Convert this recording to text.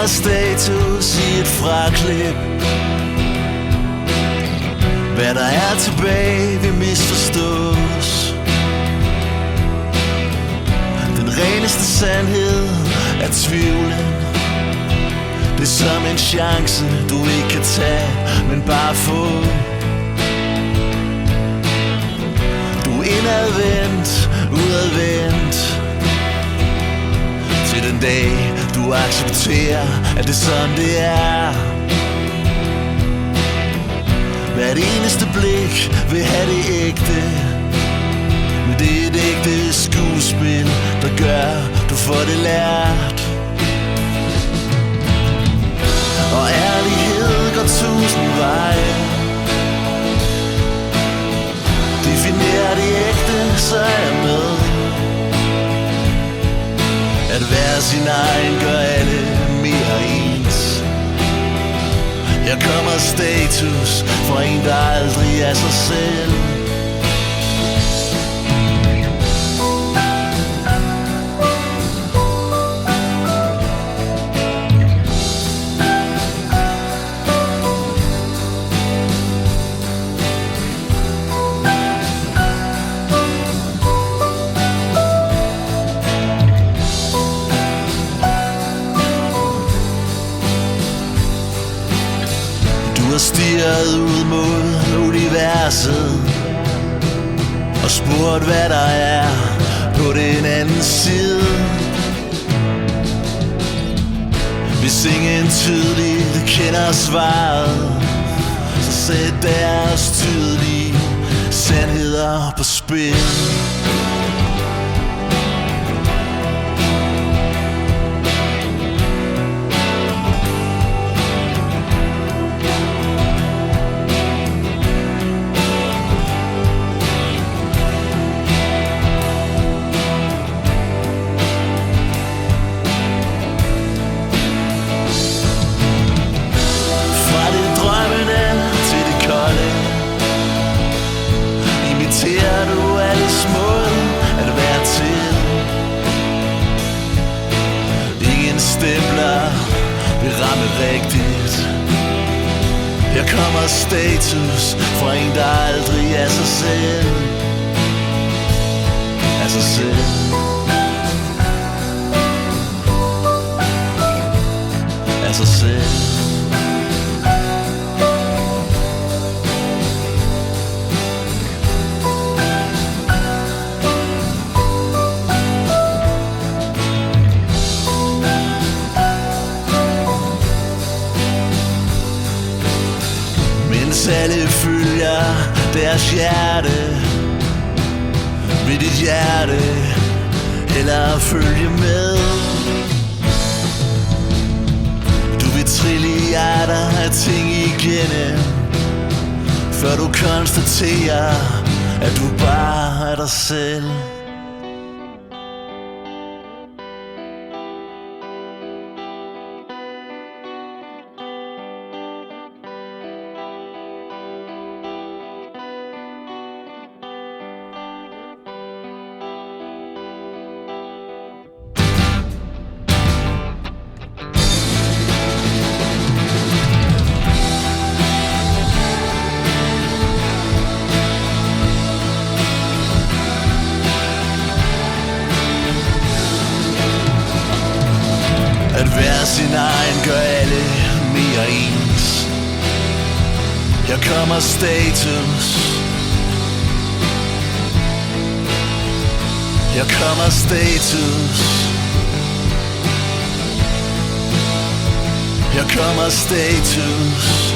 kommer status i et fraklip. Hvad der er tilbage vil misforstås. Den reneste sandhed er tvivlen. Det er som en chance du ikke kan tage, men bare få. Du er indadvendt, udadvendt, til den dag du accepterer, at det er sådan det er. Hvert eneste blik vil have det ægte, men det er et ægte skuespil, der gør, du får det lært. Og ærlighed går 1000 veje. Definer det ægte, så er jeg med. At være sin egen gør alle mere ens. Jeg kommer status fra en, der aldrig er sig selv. Du har stirret ud mod universet og spurgt, hvad der er på den anden side. Hvis ingen tydeligt kender svaret, så sæt deres tydelige sandheder på spil. Imiterer du alles måde at være til. Ingen stempler vil ramme rigtigt. Her kommer status fra en, der aldrig er sig selv. Er sig selv. Er sig selv. Alle følger deres hjerte. Vil dit hjerte hellere følge med? Du vil trilliarder af ting igennem, før du konstaterer, at du bare er dig selv. At være sin egen gør alle mere ens. Her kommer status. Her kommer status. Her kommer status.